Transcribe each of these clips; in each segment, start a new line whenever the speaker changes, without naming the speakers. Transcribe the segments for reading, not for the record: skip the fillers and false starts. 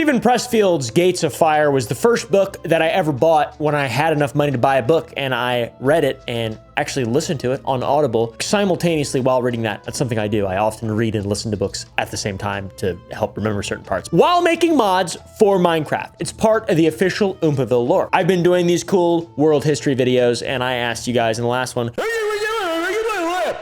Stephen Pressfield's Gates of Fire was the first book that I ever bought when I had enough money to buy a book, and I read it and actually listened to it on Audible simultaneously while reading that. That's something I do. I often read and listen to books at the same time to help remember certain parts while making mods for Minecraft. It's part of the official Oompaville lore. I've been doing these cool world history videos, and I asked you guys in the last one,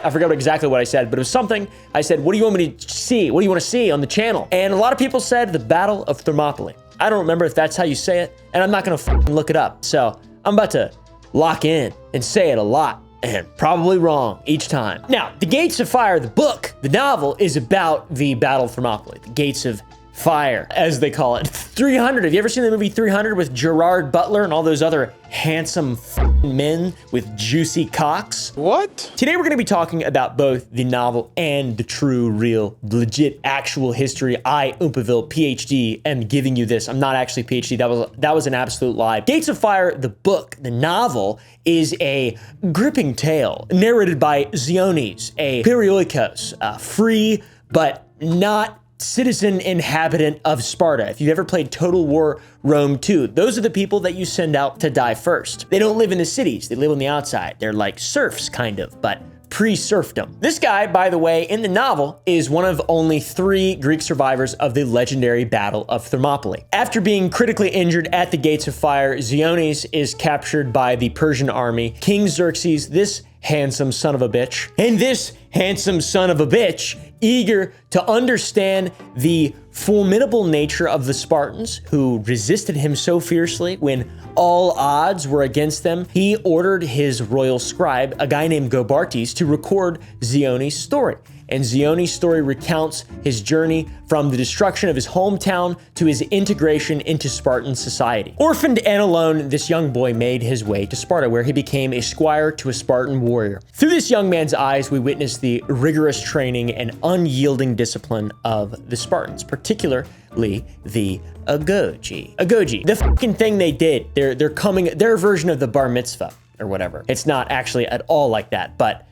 I forgot exactly what I said, but it was something. I said, what do you want me to see? What do you want to see on the channel? And a lot of people said the Battle of Thermopylae. I don't remember if that's how you say it, and I'm not gonna look it up. So I'm about to lock in and say it a lot, and probably wrong each time. Now, The Gates of Fire, the book, the novel, is about the Battle of Thermopylae, the Gates of Fire, as they call it. 300, have you ever seen the movie 300 with Gerard Butler and all those other handsome men with juicy cocks?
What?
Today we're gonna be talking about both the novel and the true, real, legit, actual history. I, Oompaville, PhD, am giving you this. I'm not actually PhD, that was an absolute lie. Gates of Fire, the book, the novel, is a gripping tale narrated by Ziones, a Perioikos, free but not citizen inhabitant of Sparta. If you've ever played Total War Rome 2, those are the people that you send out to die first. They don't live in the cities, they live on the outside. They're like serfs, kind of, but pre-serfdom. This guy, by the way, in the novel, is one of only 3 Greek survivors of the legendary Battle of Thermopylae. After being critically injured at the Gates of Fire, Ziones is captured by the Persian army. King Xerxes, this handsome son of a bitch, and this handsome son of a bitch, eager to understand the formidable nature of the Spartans who resisted him so fiercely when all odds were against them, he ordered his royal scribe, a guy named Gobartes, to record Ziones' story. And Ziones' story recounts his journey from the destruction of his hometown to his integration into Spartan society. Orphaned and alone, this young boy made his way to Sparta, where he became a squire to a Spartan warrior. Through this young man's eyes, we witness the rigorous training and unyielding discipline of the Spartans, particularly the agoge. Agoge, the fucking thing they did. Their version of the bar mitzvah or whatever. It's not actually at all like that, but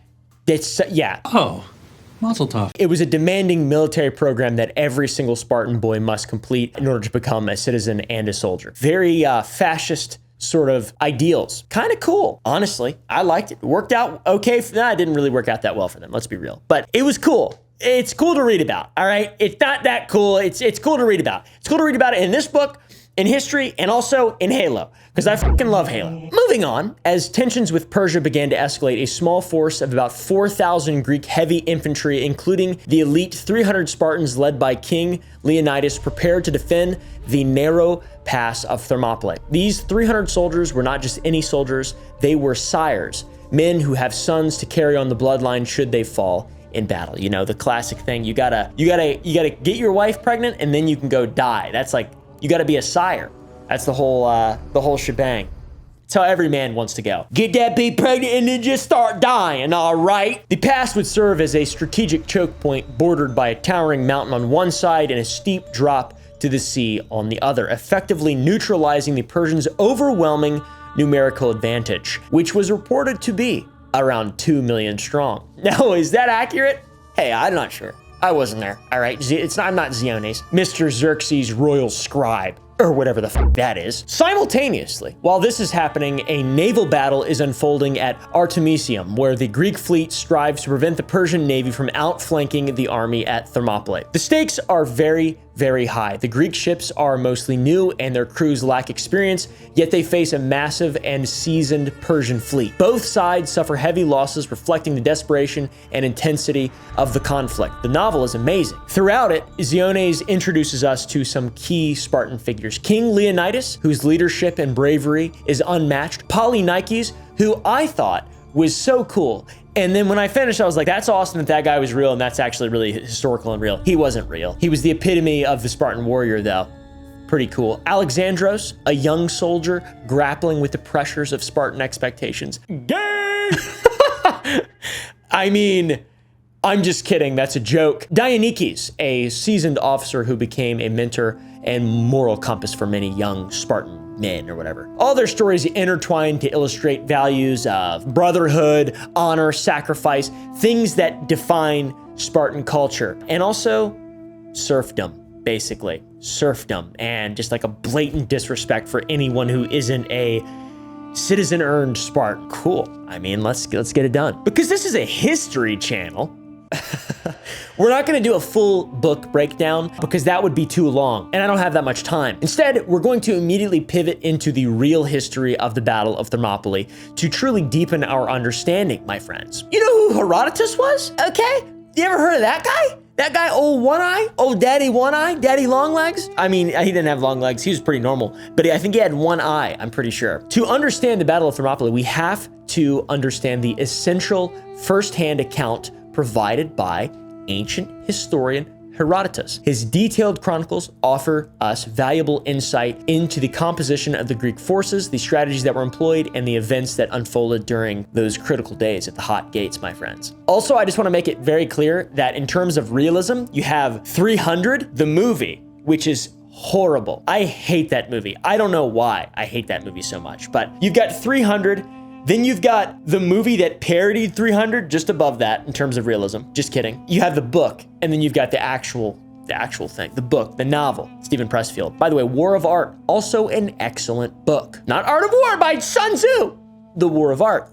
it's, yeah.
Oh. Mazel tov.
It was a demanding military program that every single Spartan boy must complete in order to become a citizen and a soldier. Very fascist sort of ideals. Kind of cool, honestly. I liked it. Worked out okay. It didn't really work out that well for them, let's be real. But it was cool. It's cool to read about, all right? It's not that cool. It's cool to read about. It's cool to read about it in this book, in history, and also in Halo, because I fucking love Halo. Moving on, as tensions with Persia began to escalate, a small force of about 4,000 Greek heavy infantry, including the elite 300 Spartans led by King Leonidas, prepared to defend the narrow pass of Thermopylae. These 300 soldiers were not just any soldiers, they were sires, men who have sons to carry on the bloodline should they fall in battle. You know, the classic thing, you gotta get your wife pregnant and then you can go die. That's like, you gotta be a sire. That's the whole shebang. It's how every man wants to go. Get that bee pregnant and then just start dying, all right? The pass would serve as a strategic choke point bordered by a towering mountain on one side and a steep drop to the sea on the other, effectively neutralizing the Persians' overwhelming numerical advantage, which was reported to be around 2 million strong. Now, is that accurate? Hey, I'm not sure. I wasn't there, all right? I'm not Ziones, Mr. Xerxes' royal scribe, or whatever the fuck that is. Simultaneously, while this is happening, a naval battle is unfolding at Artemisium, where the Greek fleet strives to prevent the Persian navy from outflanking the army at Thermopylae. The stakes are very, very high. The Greek ships are mostly new and their crews lack experience, yet they face a massive and seasoned Persian fleet. Both sides suffer heavy losses, reflecting the desperation and intensity of the conflict. The novel is amazing. Throughout it, Ziones introduces us to some key Spartan figures. King Leonidas, whose leadership and bravery is unmatched. Polynikes, who I thought was so cool. And then when I finished, I was like, that's awesome that guy was real and that's actually really historical and real. He wasn't real. He was the epitome of the Spartan warrior though. Pretty cool. Alexandros, a young soldier grappling with the pressures of Spartan expectations. Gay! I mean, I'm just kidding, that's a joke. Dionysius, a seasoned officer who became a mentor and moral compass for many young Spartan men or whatever. All their stories intertwine to illustrate values of brotherhood, honor, sacrifice, things that define Spartan culture, and also serfdom, basically. serfdom and just like a blatant disrespect for anyone who isn't a citizen-earned Spartan. Cool. I mean, let's get it done. Because this is a history channel, we're not going to do a full book breakdown because that would be too long, and I don't have that much time. Instead, we're going to immediately pivot into the real history of the Battle of Thermopylae to truly deepen our understanding, my friends. You know who Herodotus was? Okay? You ever heard of that guy? That guy, old One Eye, old Daddy One Eye, Daddy Long Legs. I mean, he didn't have long legs. He was pretty normal, but I think he had one eye, I'm pretty sure. To understand the Battle of Thermopylae, we have to understand the essential firsthand account provided by ancient historian Herodotus. His detailed chronicles offer us valuable insight into the composition of the Greek forces, the strategies that were employed, and the events that unfolded during those critical days at the hot gates, my friends. Also, I just want to make it very clear that in terms of realism, you have 300, the movie, which is horrible. I hate that movie. I don't know why I hate that movie so much, but you've got 300. Then you've got the movie that parodied 300, just above that in terms of realism. Just kidding. You have the book, and then you've got the actual thing, the book, the novel, Stephen Pressfield. By the way, War of Art, also an excellent book. Not Art of War by Sun Tzu, The War of Art.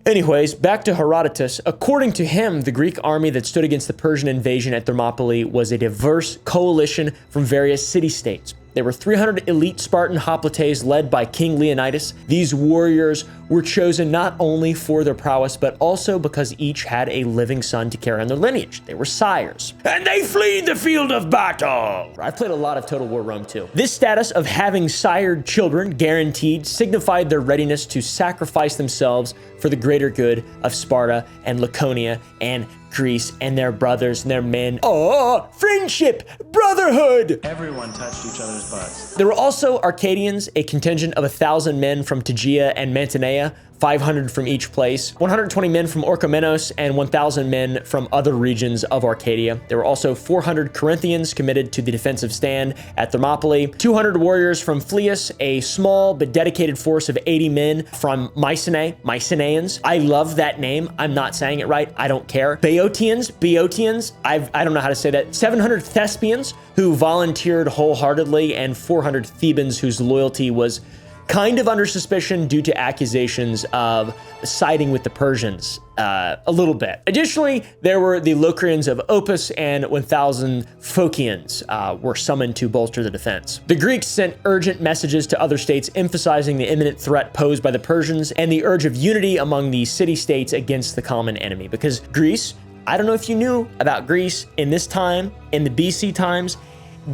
Anyways, back to Herodotus. According to him, the Greek army that stood against the Persian invasion at Thermopylae was a diverse coalition from various city-states. There were 300 elite Spartan hoplites led by King Leonidas. These warriors were chosen not only for their prowess, but also because each had a living son to carry on their lineage. They were sires. And they fled the field of battle. I've played a lot of Total War Rome too. This status of having sired children guaranteed signified their readiness to sacrifice themselves for the greater good of Sparta and Laconia and Greece and their brothers and their men. Oh, friendship, brotherhood.
Everyone touched each other's butts.
There were also Arcadians, a contingent of 1,000 men from Tegea and Mantinea, 500 from each place, 120 men from Orchomenos, and 1,000 men from other regions of Arcadia. There were also 400 Corinthians committed to the defensive stand at Thermopylae, 200 warriors from Phlius, a small but dedicated force of 80 men from Mycenae, Mycenaeans. I love that name. I'm not saying it right. I don't care. Boeotians, I don't know how to say that. 700 Thespians who volunteered wholeheartedly, and 400 Thebans whose loyalty was kind of under suspicion due to accusations of siding with the Persians a little bit. Additionally, there were the Locrians of Opus, and 1,000 Phocians were summoned to bolster the defense. The Greeks sent urgent messages to other states emphasizing the imminent threat posed by the Persians and the urge of unity among the city-states against the common enemy. Because Greece, I don't know if you knew about Greece in this time, in the BC times,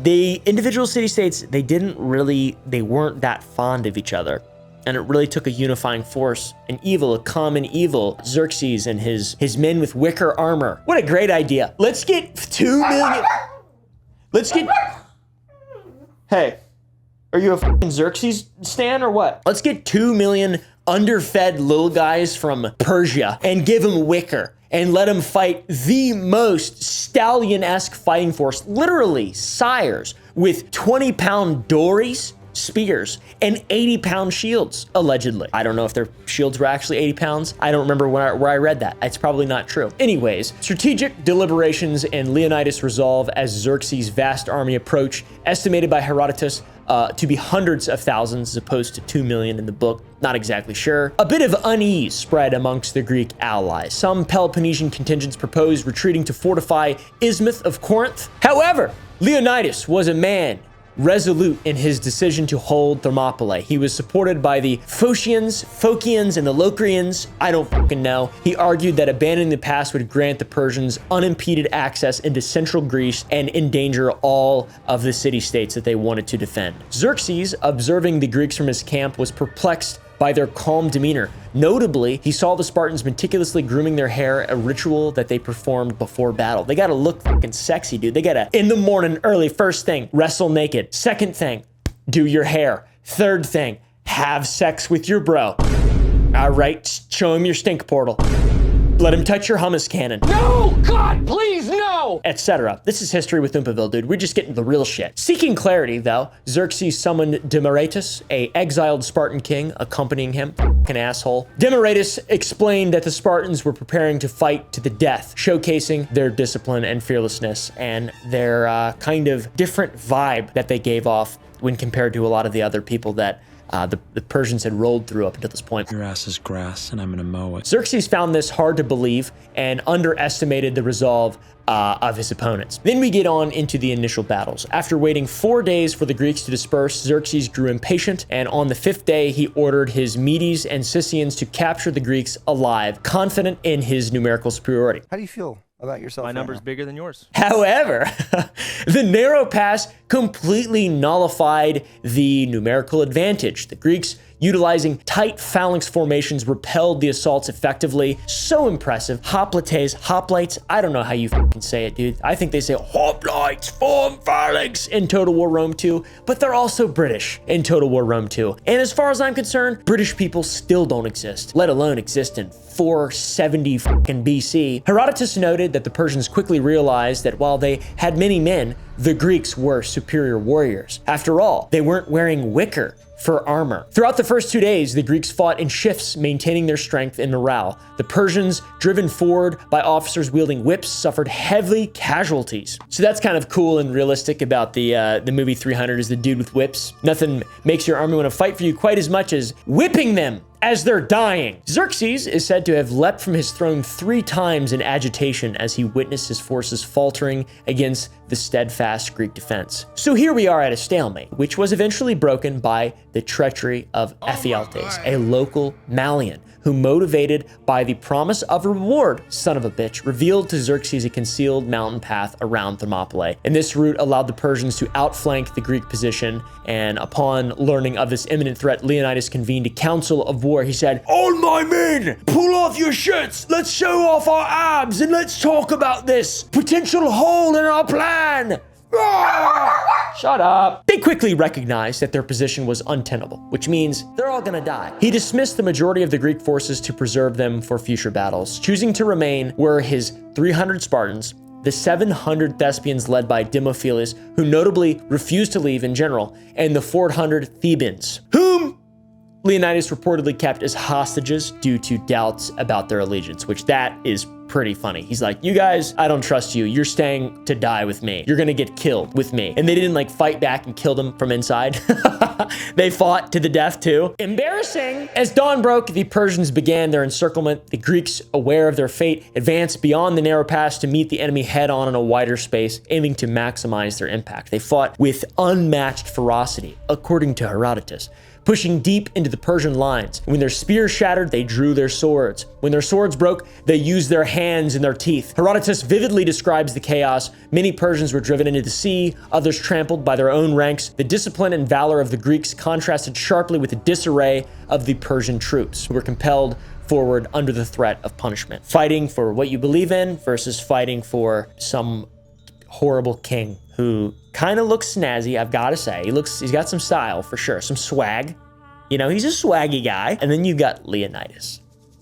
the individual city-states, they weren't that fond of each other. And it really took a unifying force, a common evil, Xerxes and his men with wicker armor. What a great idea. Let's get 2 million. Hey, are you a fucking Xerxes stan or what? Let's get 2 million underfed little guys from Persia and give them wicker and let them fight the most stallion-esque fighting force, literally sires with 20-pound dories, spears, and 80-pound shields, allegedly. I don't know if their shields were actually 80 pounds. I don't remember where I read that. It's probably not true. Anyways, strategic deliberations and Leonidas' resolve as Xerxes' vast army approached, estimated by Herodotus to be hundreds of thousands as opposed to 2 million in the book. Not exactly sure. A bit of unease spread amongst the Greek allies. Some Peloponnesian contingents proposed retreating to fortify Isthmus of Corinth. However, Leonidas was a man resolute in his decision to hold Thermopylae. He was supported by the Phocians, and the Locrians. I don't fucking know. He argued that abandoning the pass would grant the Persians unimpeded access into central Greece and endanger all of the city-states that they wanted to defend. Xerxes, observing the Greeks from his camp, was perplexed by their calm demeanor. Notably, he saw the Spartans meticulously grooming their hair, a ritual that they performed before battle. They gotta look fucking sexy, dude. They gotta, in the morning, early, first thing, wrestle naked. Second thing, do your hair. Third thing, have sex with your bro. All right, show him your stink portal. Let him touch your hummus cannon.
No! God, please, no!
Etc. This is history with Oompaville, dude. We're just getting the real shit. Seeking clarity, though, Xerxes summoned Demaratus, a exiled Spartan king, accompanying him. An asshole. Demaratus explained that the Spartans were preparing to fight to the death, showcasing their discipline and fearlessness and their kind of different vibe that they gave off when compared to a lot of the other people that the Persians had rolled through up until this point.
Your ass is grass, and I'm gonna mow it.
Xerxes found this hard to believe and underestimated the resolve of his opponents. Then we get on into the initial battles. After waiting 4 days for the Greeks to disperse, Xerxes grew impatient, and on the 5th day, he ordered his Medes and Scythians to capture the Greeks alive, confident in his numerical superiority.
How do you feel about yourself?
My number's bigger than yours.
However, the narrow pass completely nullified the numerical advantage. The Greeks, utilizing tight phalanx formations, repelled the assaults effectively. So impressive. Hoplites, I don't know how you fucking say it, dude. I think they say hoplites, form phalanx in Total War Rome 2, but they're also British in Total War Rome 2. And as far as I'm concerned, British people still don't exist, let alone exist in 470 fucking BC. Herodotus noted that the Persians quickly realized that while they had many men, the Greeks were superior warriors. After all, they weren't wearing wicker for armor. Throughout the first 2 days, the Greeks fought in shifts, maintaining their strength and morale. The Persians, driven forward by officers wielding whips, suffered heavy casualties. So that's kind of cool and realistic about the movie 300 is the dude with whips. Nothing makes your army want to fight for you quite as much as whipping them as they're dying. Xerxes is said to have leapt from his throne 3 times in agitation as he witnessed his forces faltering against the steadfast Greek defense. So here we are at a stalemate, which was eventually broken by the treachery of Ephialtes, a local Malian, who, motivated by the promise of reward, son of a bitch, revealed to Xerxes a concealed mountain path around Thermopylae. And this route allowed the Persians to outflank the Greek position, and upon learning of this imminent threat, Leonidas convened a council of war. He said, "All my men, pull off your shirts, let's show off our abs, and let's talk about this potential hole in our plan." Shut up. They quickly recognized that their position was untenable, which means they're all gonna die. He dismissed the majority of the Greek forces to preserve them for future battles. Choosing to remain were his 300 Spartans, the 700 Thespians led by Demophilus, who notably refused to leave in general, and the 400 Thebans, whom Leonidas reportedly kept as hostages due to doubts about their allegiance, which that is pretty funny. He's like, you guys, I don't trust you. You're staying to die with me. You're gonna get killed with me. And they didn't like fight back and kill them from inside. They fought to the death too. Embarrassing. As dawn broke, the Persians began their encirclement. The Greeks, aware of their fate, advanced beyond the narrow pass to meet the enemy head on in a wider space, aiming to maximize their impact. They fought with unmatched ferocity, according to Herodotus, pushing deep into the Persian lines. When their spears shattered, they drew their swords. When their swords broke, they used their hands and their teeth. Herodotus vividly describes the chaos. Many Persians were driven into the sea, others trampled by their own ranks. The discipline and valor of the Greeks contrasted sharply with the disarray of the Persian troops, who were compelled forward under the threat of punishment. Fighting for what you believe in versus fighting for some horrible king who kind of looks snazzy, I've got to say. He's got some style for sure, some swag. You know, he's a swaggy guy. And then you got Leonidas,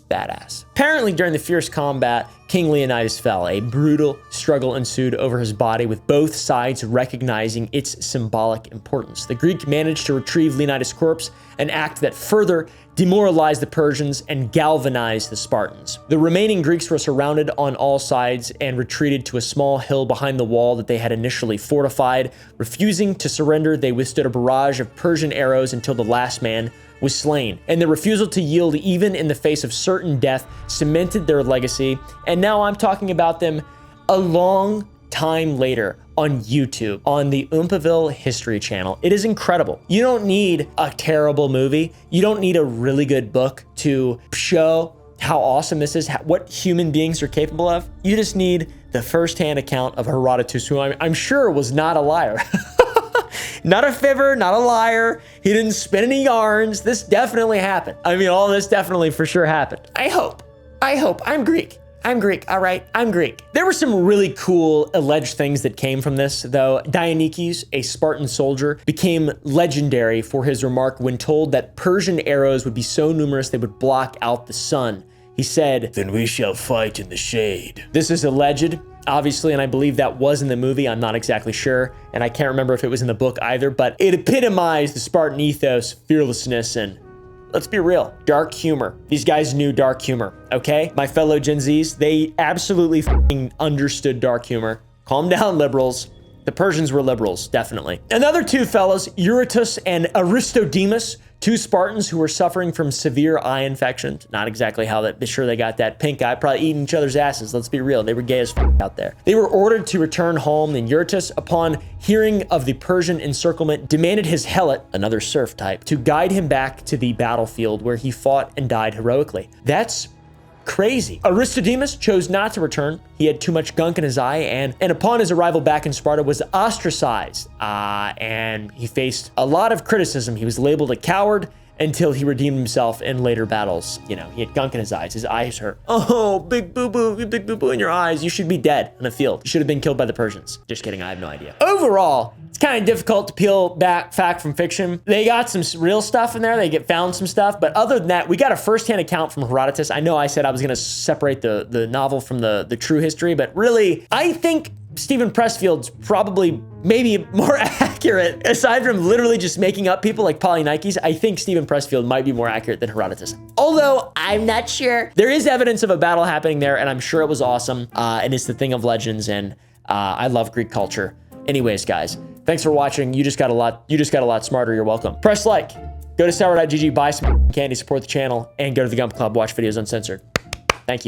badass. Apparently during the fierce combat, King Leonidas fell. A brutal struggle ensued over his body, with both sides recognizing its symbolic importance. The Greek managed to retrieve Leonidas' corpse, an act that further demoralized the Persians and galvanized the Spartans. The remaining Greeks were surrounded on all sides and retreated to a small hill behind the wall that they had initially fortified. Refusing to surrender, they withstood a barrage of Persian arrows until the last man was slain. And their refusal to yield, even in the face of certain death, cemented their legacy. And now I'm talking about them a long time later on YouTube, on the Oompaville History Channel. It is incredible. You don't need a terrible movie. You don't need a really good book to show how awesome this is, what human beings are capable of. You just need the firsthand account of Herodotus, who I'm sure was not a liar. Not a fibber, not a liar. He didn't spin any yarns. This definitely happened. I mean, all this definitely for sure happened. I hope. I'm Greek. All right, I'm Greek. There were some really cool alleged things that came from this, though. Dionysius, a Spartan soldier, became legendary for his remark when told that Persian arrows would be so numerous they would block out the sun. He said, "Then we shall fight in the shade." This is alleged, obviously, and I believe that was in the movie. I'm not exactly sure, and I can't remember if it was in the book either, but it epitomized the Spartan ethos, fearlessness, and let's be real, dark humor. These guys knew dark humor, okay? My fellow Gen Zs, they absolutely f***ing understood dark humor. Calm down, liberals. The Persians were liberals, definitely. Another two fellows, Eurytus and Aristodemus, two Spartans who were suffering from severe eye infections. Not exactly how that, sure they got that pink eye, probably eating each other's asses. Let's be real, they were gay as f out there. They were ordered to return home, and Eurytus, upon hearing of the Persian encirclement, demanded his helot, another serf type, to guide him back to the battlefield where he fought and died heroically. That's crazy. Aristodemus chose not to return. He had too much gunk in his eye, and upon his arrival back in Sparta was ostracized, and he faced a lot of criticism. He was labeled a coward until he redeemed himself in later battles. You know, he had gunk in his eyes hurt. Oh, big boo-boo in your eyes. You should be dead in the field. You should have been killed by the Persians. Just kidding, I have no idea. Overall, it's kind of difficult to peel back fact from fiction. They got some real stuff in there. They found some stuff, but other than that, we got a firsthand account from Herodotus. I know I said I was gonna separate the novel from the true history, but really, I think Stephen Pressfield's probably maybe more accurate. Aside from literally just making up people like Polynikes, I think Stephen Pressfield might be more accurate than Herodotus. Although, I'm not sure. There is evidence of a battle happening there, and I'm sure it was awesome, and it's the thing of legends, and I love Greek culture. Anyways, guys, thanks for watching. You just got a lot smarter. You're welcome. Press like, go to sour.gg, buy some candy, support the channel, and go to the Gump Club, watch videos uncensored. Thank you.